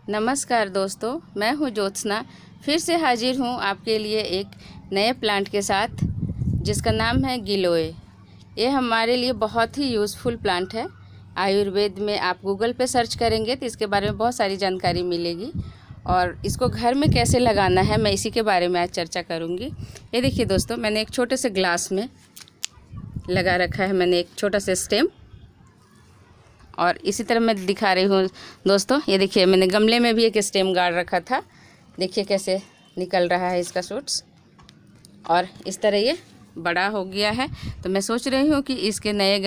नमस्कार दोस्तों, मैं हूं ज्योत्सना। फिर से हाजिर हूं आपके लिए एक नए प्लांट के साथ जिसका नाम है गिलोय। ये हमारे लिए बहुत ही यूज़फुल प्लांट है। आयुर्वेद में आप गूगल पे सर्च करेंगे तो इसके बारे में बहुत सारी जानकारी मिलेगी और इसको घर में कैसे लगाना है मैं इसी के बारे में आज चर्चा करूँगी। ये देखिए दोस्तों, मैंने एक छोटे से ग्लास में लगा रखा है, मैंने एक छोटा सा स्टेम। और इसी तरह मैं दिखा रही हूँ दोस्तों, ये देखिए मैंने गमले में भी एक स्टेम गाड़ रखा था। देखिए कैसे निकल रहा है इसका शूट्स, और इस तरह ये बड़ा हो गया है। तो मैं सोच रही हूँ कि इसे नए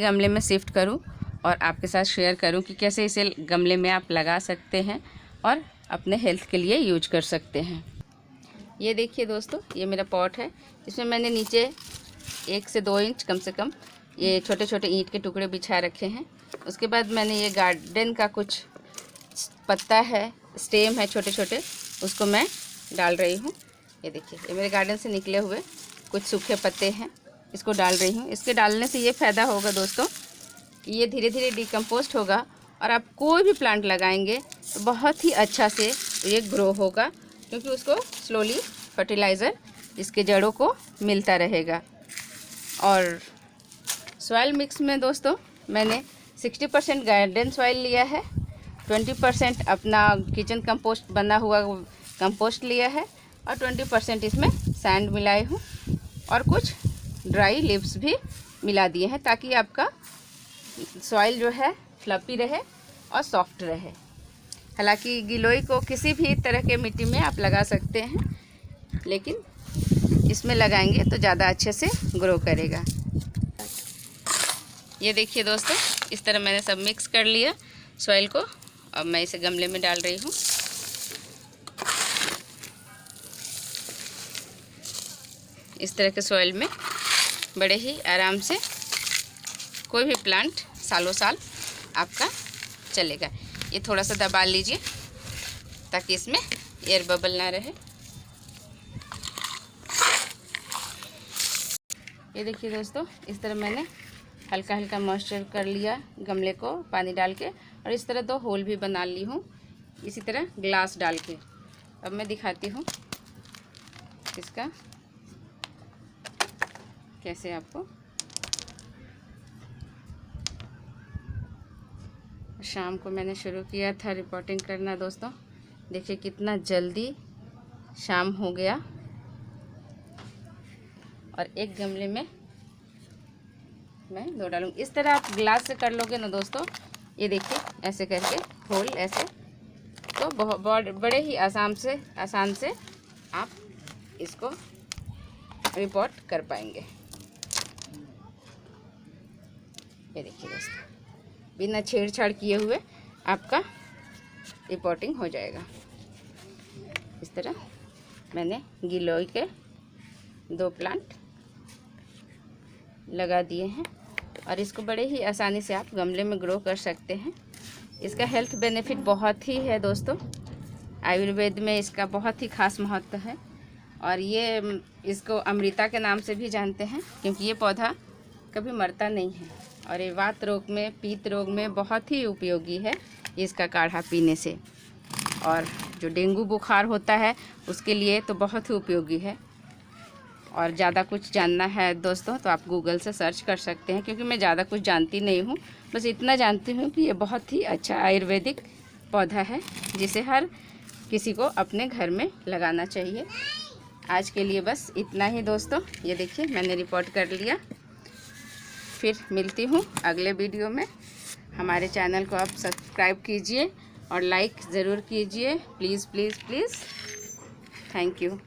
गमले में शिफ्ट करूँ और आपके साथ शेयर करूँ कि कैसे इसे गमले में आप लगा सकते हैं और अपने हेल्थ के लिए यूज कर सकते हैं। ये देखिए दोस्तों, ये मेरा पॉट है। इसमें मैंने नीचे 1 से 2 इंच कम से कम ये छोटे छोटे ईंट के टुकड़े बिछा रखे हैं। उसके बाद मैंने ये गार्डन का कुछ पत्ता है, स्टेम है छोटे छोटे, उसको मैं डाल रही हूँ। ये देखिए, ये मेरे गार्डन से निकले हुए कुछ सूखे पत्ते हैं, इसको डाल रही हूँ। इसके डालने से ये फ़ायदा होगा दोस्तों कि ये धीरे धीरे डिकम्पोस्ट होगा और आप कोई भी प्लांट लगाएंगे तो बहुत ही अच्छा से ये ग्रो होगा, क्योंकि उसको स्लोली फर्टिलाइज़र इसके जड़ों को मिलता रहेगा। और सॉइल मिक्स में दोस्तों मैंने 60% गार्डन सॉइल लिया है, 20% अपना किचन कंपोस्ट बना हुआ कंपोस्ट लिया है और 20% इसमें सैंड मिलाई हूँ और कुछ ड्राई लीव्स भी मिला दिए हैं, ताकि आपका सॉइल जो है फ्लफी रहे और सॉफ्ट रहे। हालांकि गिलोय को किसी भी तरह के मिट्टी में आप लगा सकते हैं, लेकिन इसमें लगाएंगे तो ज़्यादा अच्छे से ग्रो करेगा। ये देखिए दोस्तों, इस तरह मैंने सब मिक्स कर लिया सॉइल को। अब मैं इसे गमले में डाल रही हूँ। इस तरह के सॉइल में बड़े ही आराम से कोई भी प्लांट सालों साल आपका चलेगा। ये थोड़ा सा दबा लीजिए ताकि इसमें एयर बबल ना रहे। ये देखिए दोस्तों, इस तरह मैंने हल्का हल्का मॉइस्चर कर लिया गमले को पानी डाल के, और इस तरह 2 होल भी बना ली हूँ इसी तरह ग्लास डाल के। अब मैं दिखाती हूँ इसका कैसे आपको। शाम को मैंने शुरू किया था रिपोर्टिंग करना दोस्तों, देखिए कितना जल्दी शाम हो गया। और एक गमले में मैं 2 डालूँगी। इस तरह आप ग्लास से कर लोगे ना दोस्तों, ये देखिए ऐसे करके होल ऐसे, तो बहुत बड़े ही आसान से आप इसको रिपोर्ट कर पाएंगे। ये देखिए दोस्तों, बिना छेड़छाड़ किए हुए आपका रिपोर्टिंग हो जाएगा। इस तरह मैंने गिलोय के 2 प्लांट लगा दिए हैं और इसको बड़े ही आसानी से आप गमले में ग्रो कर सकते हैं। इसका हेल्थ बेनिफिट बहुत ही है दोस्तों, आयुर्वेद में इसका बहुत ही खास महत्व है। और ये इसको अमृता के नाम से भी जानते हैं, क्योंकि ये पौधा कभी मरता नहीं है और ये वात रोग में, पीत रोग में बहुत ही उपयोगी है इसका काढ़ा पीने से। और जो डेंगू बुखार होता है उसके लिए तो बहुत ही उपयोगी है। और ज़्यादा कुछ जानना है दोस्तों तो आप गूगल से सर्च कर सकते हैं, क्योंकि मैं ज़्यादा कुछ जानती नहीं हूँ, बस इतना जानती हूँ कि ये बहुत ही अच्छा आयुर्वेदिक पौधा है जिसे हर किसी को अपने घर में लगाना चाहिए। आज के लिए बस इतना ही दोस्तों। ये देखिए मैंने रिपोर्ट कर लिया। फिर मिलती हूँ अगले वीडियो में। हमारे चैनल को आप सब्सक्राइब कीजिए और लाइक ज़रूर कीजिए, please please please. Thank you.